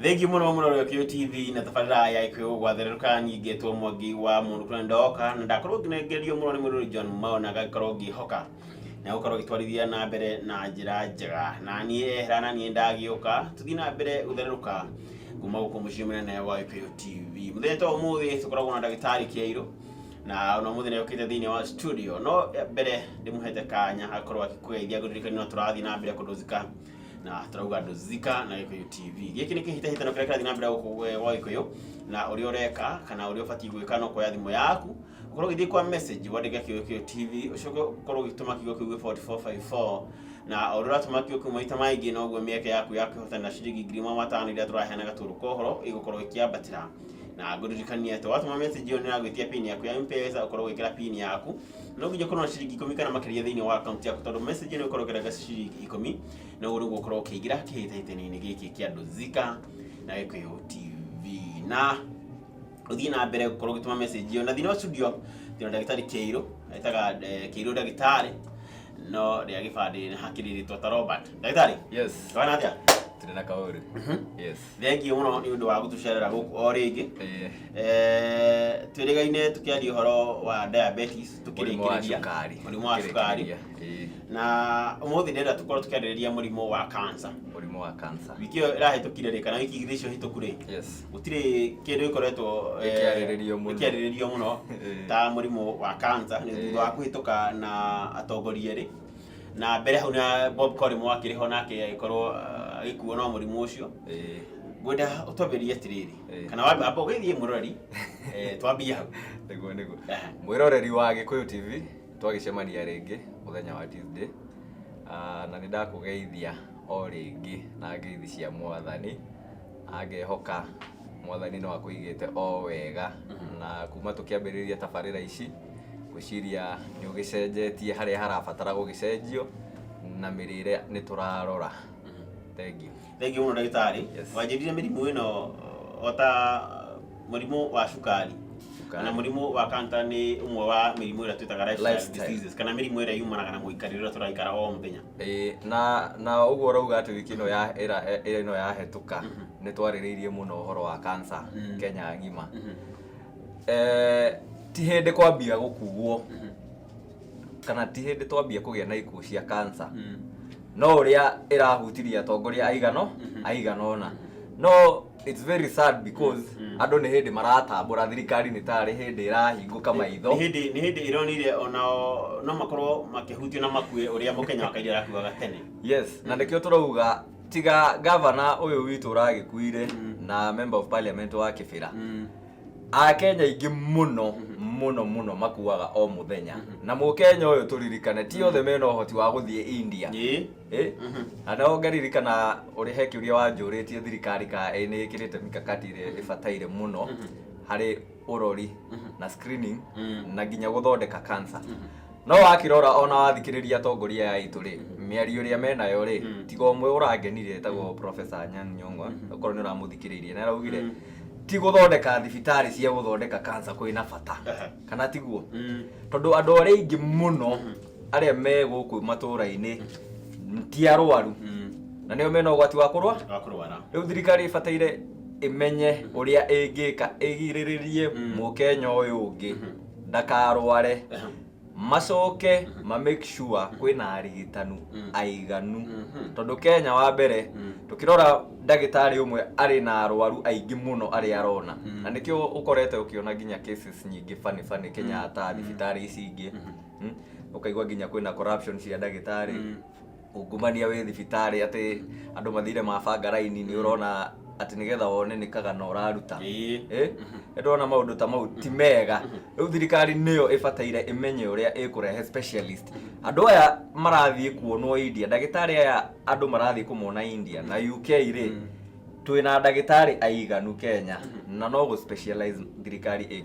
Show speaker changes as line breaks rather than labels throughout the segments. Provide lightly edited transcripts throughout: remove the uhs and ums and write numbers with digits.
Thengi muno muno rwakio TV na tafarira ya ikyo gwatheruka nyingetwo mwangi wa mundu kuna ndoka na ndakorwo nginegerio muno ni mundu John Mao na gakorwo ngihoka na gukorwo gitwarithia na mbere na njira njega na nie rana nie ndagioka tuthi na mbere utheruka kuma guko muciĩ munene wa ikyo TV mutheta umuthi tukoragwo na ndagitari Kĩairũ na no muthenya ukite thini wa studio no mbere ndimuhete kanya akorwo akikugeithia guririkania no turathi na mbere kuduzika na turauga nduzika na Gĩkũyũ TV giki ni kihitahitano kĩrĩa kĩrathi na mbere wa Gĩkũyũ na ũrĩa ũreka kana ũrĩa ũbatiĩ gwĩka no kuoya thimũ yaku ukorwo gĩthiĩ kwa message wandĩke Gĩkũyũ TV ucoke ukorwo ũgĩtũma kiugo kĩu 4454 na ũrĩa ũratũma kiugo kĩu maita maingĩ no guo mĩeke yaku ya kũhotana ciringi 5,000 iria tũraheana gatũrũ kohoro igũkorwo ikiambatĩra na ngũririkania atĩ watũma message ĩyo nĩragwĩtia pin yaku ya M-Pesa ukorwo wĩkĩra pin yaku no nginya ũkorwo na ciringi 10 kana makĩria thĩinĩ wa account yaku tondũ message ĩyo ũkorwo ũkĩrenga ciringi 10 no ũrĩa ũgũkorwo ũkĩingĩra kĩhĩtahĩtano-inĩ gĩkĩ kĩa Ndũthika na Gĩkũyũ TV na ũthiĩ na mbere gũkorwo ũgĩtũma message ĩyo na thĩinĩ wa studio ndĩna ndagĩtarĩ Kĩairũ etaga Kĩairũ ndagĩtarĩ no rĩa gĩbandĩ nĩ hakĩrĩrĩtwo ta Robert ndagĩtarĩ.
Yes.
Wana atĩa?
Tena kauri. Yes.
Thengi muno ni undu wa gutucerera guku o ringi. Twirigaine tukiaria uhoro wa diabetes tukirikiria murimu wa cukari. Na umuthi ndenda tukorwo tukiarĩrĩria murimu wa cancer.
Murimu wa cancer.
Wiki ĩyo ĩrahĩtũkire rĩ kana wiki igĩrĩ icio hĩtũku rĩ?
Yes.
Gũtirĩ kĩndũ gĩkoretwo gĩkĩarĩrĩrio mũno ta murimu wa cancer nĩ thutha wa kũhĩtũka na atongoria erĩ. Na mbere hau na Bob Colimore akĩrĩ ho nake agĩkorwo agĩkuo no mũrimũ ũcio. Ngwenda ũtwambĩrie atĩrĩrĩ kana wamba ũgeithie mũroreri twambie hau.
Nĩguo. Mwĩroreri wa Gĩkũyũ TV twagĩcemania rĩngĩ mũthenya wa Tuesday. Na nĩ ndakũgeithia o rĩngĩ na ngeithi cia Mwathani. Angehoka Mwathani no akũigĩte o wega na kuma tũkĩambĩrĩria tabarĩra ici gwĩciria nĩ ũgĩcenjetie harĩa harabatara gũgĩcenjio na mĩrĩre nĩ tũrarora. Thank you.
Thank you muno ndagĩtarĩ. Wanjĩrire mĩrimũ ĩno ota mũrimũ wa cukari kana mũrimũ wa cancer nĩ ũmwe wa mĩrimũ ĩrĩa twĩtaga lifestyle diseases kana mĩrimũ ĩrĩa yumanaga na mũikarĩre ũrĩa tũraikara o mũthenya.
Na ũguo ũrauga atĩ wiki ĩno yahĩtũka nĩ twarĩrĩirie mũno ũhoro wa cancer Kenya ng'ima. Ti hĩndĩ kwambia gũkuo kana ti hĩndĩ twambia kũgĩa na ikuũ cia cancer no ũrĩa ĩrahutiria atongoria aiganona no it's very sad because andũ nĩ hĩndĩ maratambũra thirikari nĩ tarĩ hĩndĩ ĩrahingũka maitho
nĩ hĩndĩ ironire ona no makorwo makĩhutio na makue ũrĩa mũkenya wa kaingĩ arakuaga tene.
Yes, na nĩkĩo tũrauga tiga governor ũyũ witũ ũragĩkuire na member of parliament wa Kĩbĩra Akenya aingĩ mũno makuaga o mũthenya na mũkenya ũyũ tũririkane ti othe mena ũhoti wa gũthiĩ India. Ana ongeririkana ũrĩa heki ũrĩa wanjũrĩtie thirikari ka nĩ ĩkĩrĩte mikakati ĩrĩa ĩbataire mũno harĩ ũrori na screening na nginya gũthondeka cancer. No wakirora ona wathikĩrĩria atongoria aitũ rĩ mĩario ĩrĩa menayo rĩ tiga ũmwe ũrangenire etagwo Professor Anyang' Nyong'o ũkorwo nĩ ũramũthikĩrĩirie na araugire ti gũthondeka thibitarĩ cia gũthondeka cancer kwĩna bata kana tiguo tondũ andũ arĩa aingĩ mũno arĩa me gũkũ matũũra-inĩ ti arwaru na nĩo mena ũgwati wa kũrwara. Rĩu thirikari ĩbataire ĩmenye ũrĩa ĩngĩka ĩgirĩrĩrie mũkenya ũyũ ũngĩ ndakarware macoke make sure kwĩna arigitanu aiganu tondũ Kenya wa mbere tukirora ndagĩtarĩ ũmwe arĩ na arwaru aingĩ mũno arĩa arona na nĩkĩo ũkorete ũkiona nginya cases nyingĩ funny Kenya ta thibitarĩ ici ingĩ ũkaigua nginya kwĩna corruption cia ndagĩtarĩ ungumania wĩ thibitarĩ atĩ andũ mathire mabanga raini nĩ ũrona atĩ nĩgetha wone nĩ kagana ũraruta ndona maũndũ ta mau ti mega. Rĩu thirikari nĩyo ĩbataire ĩmenye ũrĩa ĩkũrehe specialist. Andũ aya marathiĩ kuonwo India ndagĩtarĩ aya andũ marathiĩ kũmona India na UK rĩ twĩna ndagĩtarĩ aiganu Kenya na no gũ specialize thirikari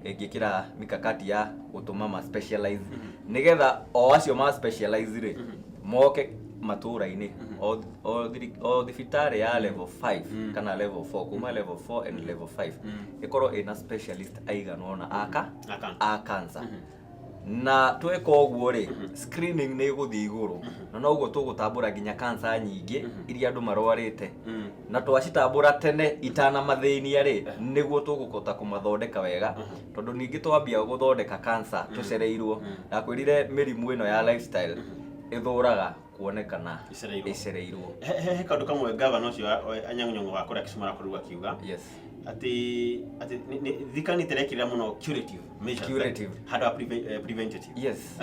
ĩngĩkĩra mikakati ya gũtũma ma specialize nĩgetha o acio ma specialize rĩ moke matũũra-inĩ o thibitarĩ ya level 5 kana level 4 kuma level 4 and level 5 ĩkorwo ĩna specialist aigana ona a cancer na tweka ũguo rĩ screening nĩ gũthiĩ igũrũ na noguo tũgũtambũra nginya cancer nyingĩ iria andũ marwarĩte na twacitambũra tene itanamathĩnia rĩ nĩguo tũgũkota kũmathondeka wega tondũ ningĩ twambia gũthondeka cancer tũcereirwo ndakwĩrire mĩrimũ ĩno ya lifestyle ĩthũraga kuonekana ĩcereirwo.
He kaũndũ kamwe gavana ũcio Anyang' Nyong'o wa kũrĩa Kisumu arakorirwo akiuga ati thikani terekira muno curative measures handũ ha preventative.
Yes.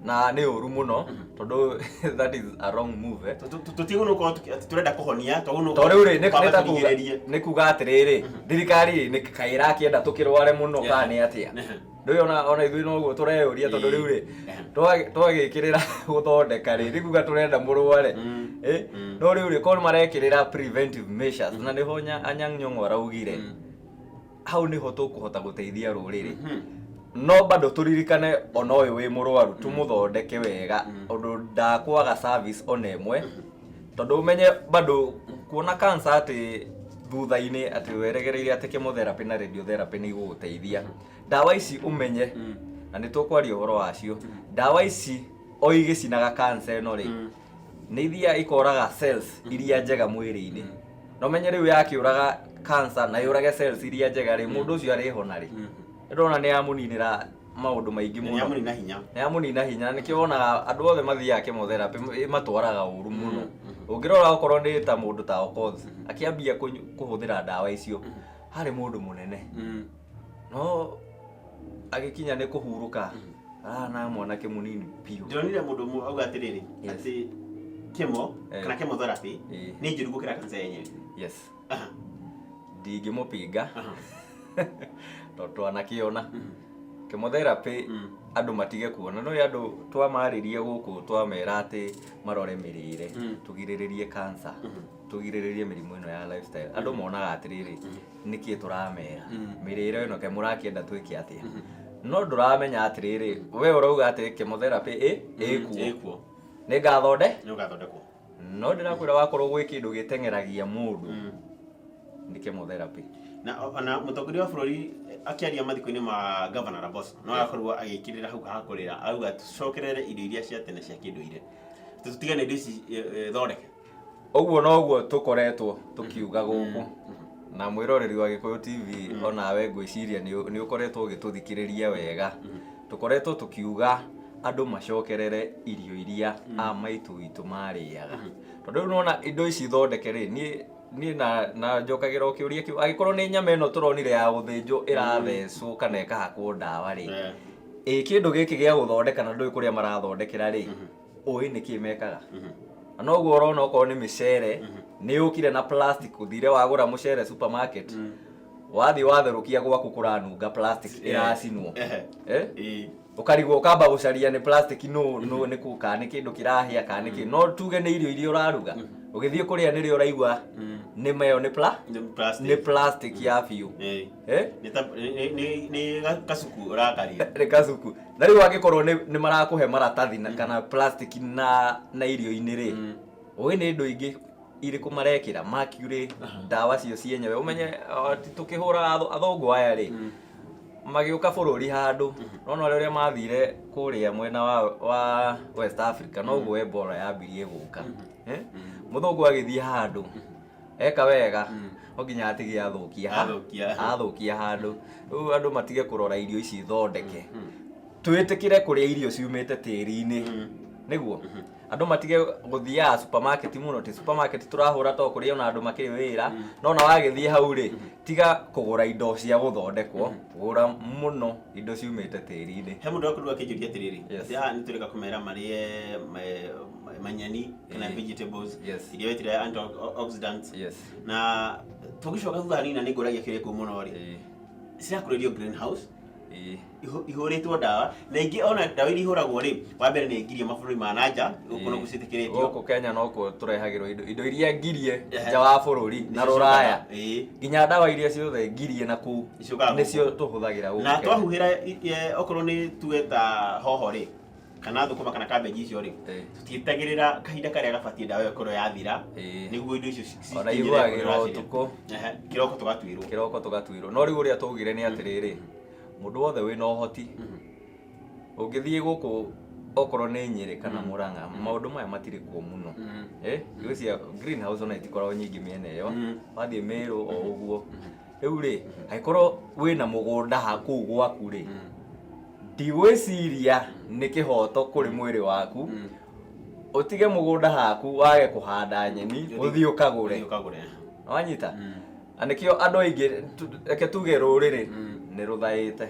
Na nĩ ũru mũno tondũ that is a wrong move.
Tũtigũnũko turenda kũhonia
tondũ rĩu nĩ kuga atĩrĩrĩ thirikari nĩ kaĩra kĩenda tũkĩrware mũno kana nĩ atĩa. Ndũĩ ona ithuĩ noguo tũreyũria tondũ rĩu rĩ twagĩkĩrĩra gũthondeka rĩ kuga tũrenda mũrware no rĩu rĩ korwo marekĩrĩra preventive measures na nĩho Anyang' Nyong'o araugire hau nĩho tũkũhota gũteithia rũrĩrĩ no bado tũririkane ona ũyũ wĩ mũrwaru tũmũthondeke wega ũndũ ndakwaga service ona ĩmwe tondũ umenye bado kuona cancer atĩ thutha-inĩ atĩ weregereire atĩ chemotherapy na radiotherapy nĩ igũgũteithia ndawa ici umenye na nĩ tũkwaria ũhoro wacio ndawa ici o igĩcinaga cancer ĩno rĩ nĩ ithiaga ikoraga cells iria njega mwĩrĩ-inĩ na ũmenye rĩu yakĩũraga cancer na yũrage cells iria njega rĩ mũndũ ũcio arĩhona rĩ ndĩrona nĩ yamũninĩra maũndũ maingĩ mũno nĩ yamũnina hinya na nĩkĩo wonaga andũ othe mathiaga chemotherapy matwaraga ũru mũno ũngĩrora okorwo nĩ ta mũndũ ta Okoth akĩambia kũhũthĩra ndawa icio harĩ mũndũ mũnene no agĩkinya nĩ kũhurũka na mwanake mũnini piũ.
Ndĩronire mũndũ ũmwe auga atĩrĩrĩ atĩ chemo kana chemotherapy nĩ njũru gũkĩra cancer yenyewe.
Yes. Ndingĩmũpinga tondũ anakĩona chemotherapy andũ matige kuona no andũ twamarĩrie gũkũ twamera atĩ marore mĩrĩre tũgirĩrĩrie cancer tũgirĩrĩrie mĩrimũ ĩno ya lifestyle andũ monaga atĩrĩrĩ nĩkĩĩ tũramera mĩrĩre ĩno ke mũrakĩenda twĩke atĩa no ndũramenya atĩrĩrĩ we ũrauga atĩ chemotherapy ĩkuo nĩ ngathondekwo no ndĩrakwĩra wakorwo gwĩ kĩndũ gĩteng'eragia mũndũ nĩ chemotherapy.
Na mũtongoria wa bũrũri akĩaria mathiko-inĩ ma Governor Raboso no akorwo agĩkĩrĩra hau hakũrĩra auga tũcokerere indo iria cia tene cia kĩndũire tũtigane indo ici thondeke
ũguo noguo tũkoretwo tũkiuga gũkũ na mwĩroreri wa Gĩkũyũ TV onawe ngwĩciria nĩ ũkoretwo ũgĩtũthikĩrĩria wega tũkoretwo tũkiuga andũ macokerere irio iria a maitũ witũ marĩaga tondũ rĩu nona indo ici thondeke rĩ niĩ na njokagĩra ũkĩũria kĩu agĩkorwo nĩ nyama ĩno tũronire ya gũthĩnjwo ĩrathecwo kana ĩkahakwo ndawa rĩ kĩndũ gĩkĩ gĩa gũthondeka na ndũĩ kũrĩa marathondekera rĩ ũĩ nĩkĩ mekaga na noguo ũrona okorwo nĩ mĩcere nĩ ũkire na plastic ũthire wagũra mũcere supermarket wathiĩ watherũkia gwaku kũranunga plastic ĩracinwo ũkarigwo ũkamba gũcaria nĩ plastic nĩ kũka nĩ kĩndũ kĩrahĩa kana nĩkĩ no tuge nĩ irio iria ũraruga ũgĩthiĩ kũrĩa nĩrĩo ũraigua nĩ mayo nĩ plastic ya biũ
nĩ gacuku ũrakaria
nĩ gacuku na rĩu angĩkorwo nĩ marakũhe maratathi kana plastic na irio-inĩ rĩ ũĩ nĩ indo ingĩ irĩkũ marekĩra mercury ndawa cio cienyewe ũmenye tũkĩhũra athũngũ aya rĩ magĩũka bũrũri handũ nona ũrĩa mathire kũrĩa mwena wa West Africa noguo Ebola yambirie gũka mũthũngũ agĩthiĩ handũ eka wega no nginya atige athũkia handũ rĩu andũ matige kũrora irio ici thondeke twĩtĩkĩre kũrĩa irio ciumĩte tĩri-inĩ nĩguo andũ matige gũthiaga supermarket mũno ti supermarket tũrahũra to kũrĩa ona andũ makĩrĩ wĩra no na wagĩthiĩ hau rĩ tiga kũgũra indo cia gũthondekwo gũra mũno indo ciumĩte tĩri-inĩ.
He mũndũ wakorwo akĩnjũria atĩrĩrĩ atĩ haha nĩ tũreka kũmera marĩe manyeni kana vegetables iria wetire antioxidants na tũgĩcoka thutha hanini na nĩ ngũragia kĩrĩa kũu mũno rĩ cirakũrĩrio greenhouse ihũrĩtwo ndawa na ingĩ ona ndawa iria ihũragwo rĩ wa mbere nĩ ngirie mabũrũri ma nanja gũkũ no gũcitĩkĩrĩtio
gũkũ Kenya no kũ tũrehagĩrwo indo iria ngirie nja wa bũrũri na rũraya nginya ndawa iria ciothe ngirie na kũu nĩcio tũhũthagĩra gũkũ
na twahuhĩra okorwo nĩ tueta hoho rĩ kana thũkũma kana cabbage icio rĩ tũtiĩtagĩrĩra kahinda karĩa gabatiĩ ndawa ĩkorwo yathira nĩguo indo icio
ona ihuagĩrwo ũtukũ
kĩroko tũgatuĩrwo
no rĩu ũrĩa twaugire nĩ atĩrĩrĩ mũndũ wothe wĩna ũhoti Ũngĩthiĩ gũkũ okorwo nĩ Nyeri kana Murang'a, maũndũ maya matirĩ kuo mũno. Ngwĩciria greenhouse ona itikoragwo nyingĩ mĩena ĩyo. Wathiĩ Meru o ũguo. Rĩu rĩ, angĩkorwo wĩna mũgũnda kũu gwaku rĩ, ndigwĩciria nĩ kĩhoto kũrĩ mwĩrĩ waku ũtige mũgũnda haku wage kũhanda nyeni ũthiĩ ũkagũre. Wanyita? Na nĩkĩo andũ aingĩ reke tuge rũrĩrĩ nĩ rũthaĩte.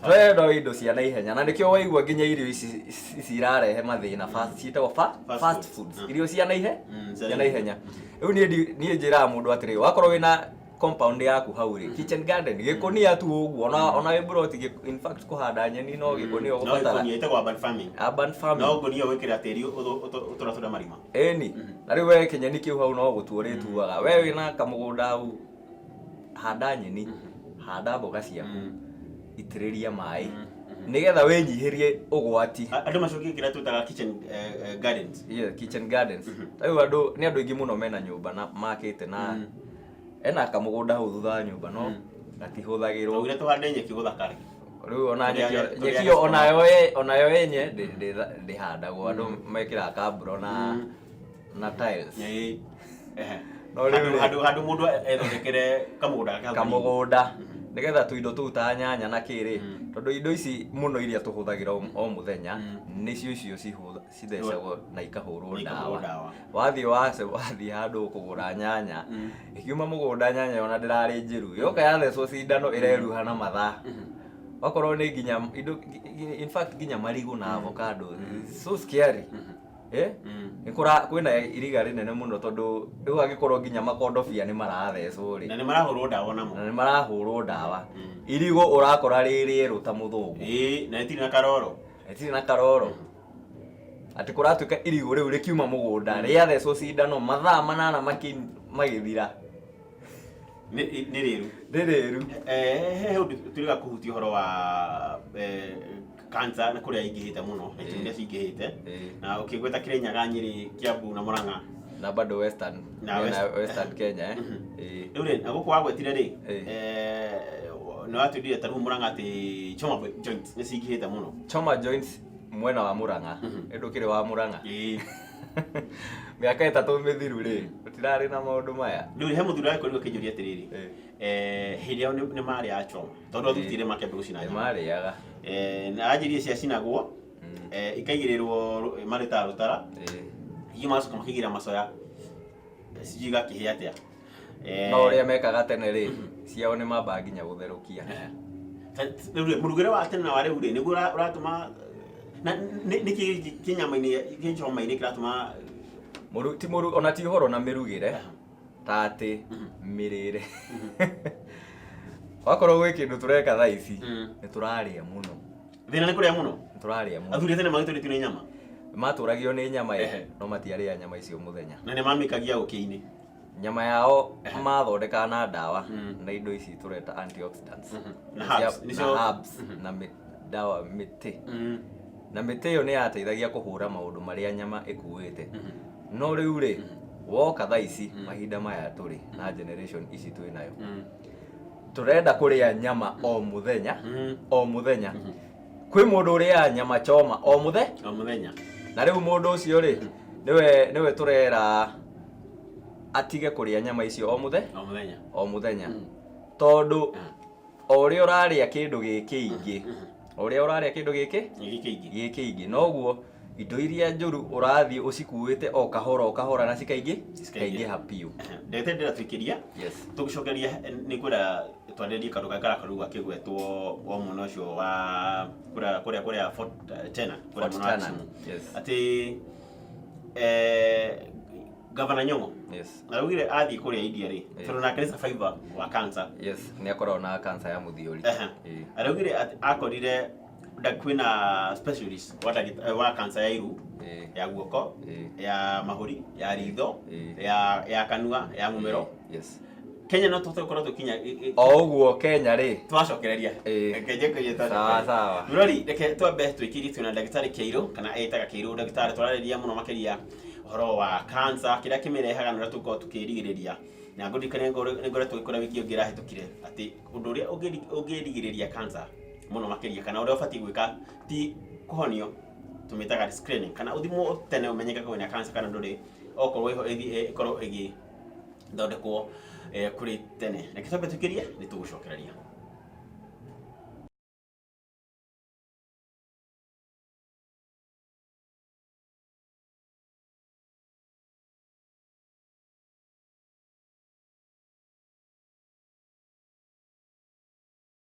Twenda indo cia naihenya, na nĩkĩo waigua nginya irio ici cirarehe mathĩna ciĩtagwo fast foods, irio cia naihenya. Rĩu niĩ njĩraga mũndũ atĩrĩ, wakorwo wĩna compound yaku hau rĩ, kitchen garden, gĩkũnia tu ũguo, ona wĩ buroti, in fact kũhanda nyeni no gĩkũnia ũgũbatara.
No gĩkũnia ĩtagwo urban farming. No gũkũnia gwĩkĩra tĩri ũtũratũra marima.
Ĩni, na rĩu we kĩnyeni kĩu hau no gũtua ũrĩtuaga. We wĩna kamũgũnda hau, handa nyeni, handa mboga ciaku, itĩrĩria maĩ, nĩgetha wĩnyihĩrie ũgwati.
Andũ macokie kĩrĩa twĩtaga kitchen gardens.
Yeah, kitchen gardens. Rĩu nĩ andũ aingĩ mũno mena nyũmba na makĩte na ena kamũgũnda hau thutha wa nyũmba no gatihũthagĩrwo.
Twaugire tũhande nyeki gũthakare.
Rĩu ona nyeki onayo yenye ndĩhandagwo, andũ mekĩraga kamburo na tiles.
Handũ mũndũ ethondekere
kamũgũnda nĩgetha tũindo tũu ta nyanya na kĩrĩ, tondũ indo ici mũno iria tũhũthagĩra o mũthenya nĩcio icio cithecagwo na ikahũrwo ndawa. Wathiĩ handũ kũgũra nyanya, ikiuma mũgũnda nyanya ona ndĩrarĩ njĩru, yoka yathecwo cindano ĩreruha na mathaa. Wakorwo nĩ nginya indo, in fact nginya marigũ na avocado, so scary. Kwĩna iriga rĩnene mũno tondũ rĩu angĩkorwo nginya makondobia nĩ marathecwo rĩ,
na nĩ marahũrwo ndawa namo,
na nĩ marahũrwo ndawa. Irigũ ũrakora rĩrĩerũ ta mũthũngũ,
na rĩtirĩ na karoro, atĩ
kũratuĩka irigũ rĩu rĩkiuma mũgũnda rĩathecwo cindano mathaa 8 magĩthira.
Nĩ rĩru. He ũndũ tũrĩga kũhutia ũhoro wa cancer na kũrĩa ingĩhĩte mũno, iria cingĩhĩte, na ũkĩgweta Kirinyaga, Nyeri, Kiambu na Murang'a
na bado Western Kenya.
Rĩu rĩ, gũkũ wagwetire rĩ, nĩ watwĩrire ta rĩu Murang'a atĩ choma joints nĩ cingĩhĩte mũno.
Choma joints mwena wa Murang'a, ndũkĩrĩ wa Murang'a. Mĩaka 3 mĩthiru rĩ, ũtirarĩ na maũndũ maya.
Rĩu he mũthuri akorirwo akĩnjũria atĩrĩrĩ, hĩndĩ ĩyo nĩ marĩa choma, tondũ athutire makĩambia gũcina nyama.
Marĩaga.
Na anjĩrire ciacinagwo, ikaigĩrĩrwo marĩ ta rũtara, hihi magacoka makĩigĩrĩra macoya, sijui gakĩhĩa atĩa.
No ũrĩa mekaga tene rĩ, ciao nĩ mambaga nginya gũtherũkia.
Rĩu mũrugĩre wa tene na wa rĩu rĩ, nĩguo ũratũma nĩkĩ kĩnyama-inĩ kĩnjoma-inĩ kĩratũma
ti mũru, ona ti ũhoro na mĩrugĩre ta atĩ mĩrĩre. Wakorwo gwĩ kĩndũ tũreka thaa ici nĩ tũrarĩa mũno.
Thĩna nĩ kũrĩa mũno?
Nĩ tũrarĩa mũno.
Athuri tene magĩtũrĩtio nĩ nyama?
Matũragio nĩ nyama no matiarĩa nyama icio mũthenya.
Na nĩ mamĩkagia ũkĩ-inĩ?
Nyama yao mathondekaga na ndawa na indo ici tũreta antioxidants
na herbs
na dawa mĩtĩ. Na mĩtĩ ĩyo nĩ yateithagia kũhũra maũndũ marĩa nyama ĩkuĩte. No rĩu rĩ, woka thaa ici mahinda maya tũrĩ na generation ici twĩ nayo, tũrenda kũrĩa nyama o mũthenya. Kwĩ mũndũ ũrĩaga nyama choma o mũthenya. Na rĩu mũndũ ũcio rĩ, niwe tũrera atige kũrĩa nyama icio o mũthenya. Tondũ o ũrĩa ũrarĩa kĩndũ gĩkĩ noguo indo iria njũru ũrathiĩ ũcikuĩte o kahora na cikaingĩha piũ.
Ndetendera twĩkĩria, tũgĩcokeria nĩ kwenda twanderie kandũ karakaru gakĩgwetwo o mwena ũcio wa kũrĩa Fort Tena, kũrĩa mwena atĩ Governor Nyong'o araugire athiĩ kũrĩa India rĩ, tondũ nake nĩ survivor wa cancer.
Nĩ akoragwo na cancer ya mũthiori.
Araugire akorire kwĩna specialist wa cancer ya iru, ya guoko, ya mahũri, ya ritho, ya kanua, ya mũmero. Kenya no tũkorwo tũkinya
o ũguo Kenya rĩ,
twacokereria
sawa.
Rori reke twambe twĩkĩrie twĩna ndagĩtarĩ Kĩirũ, kana etaga Kĩirũ ndagĩtarĩ, twararĩria mũno makĩria ũhoro wa cancer, kĩrĩa kĩmĩrehaga na tũkorwo tũkĩrigĩrĩria na ngũndikania ngoretwo ikora wiki ĩngĩ ĩrahĩtũkire atĩ ũndũ ũrĩa ũngĩrigĩrĩria cancer mũno makĩria kana ũrĩa ũbatiĩ gwĩka ti kũhonio, tũmĩtaga screening, kana ũthimwo tene ũmenyeke wĩna cancer kana ndũrĩ, okorwo ĩkorwo ĩgĩthondekwo kũrĩ tene. Reke twambe tũkĩrie nĩ tũgũcokereria.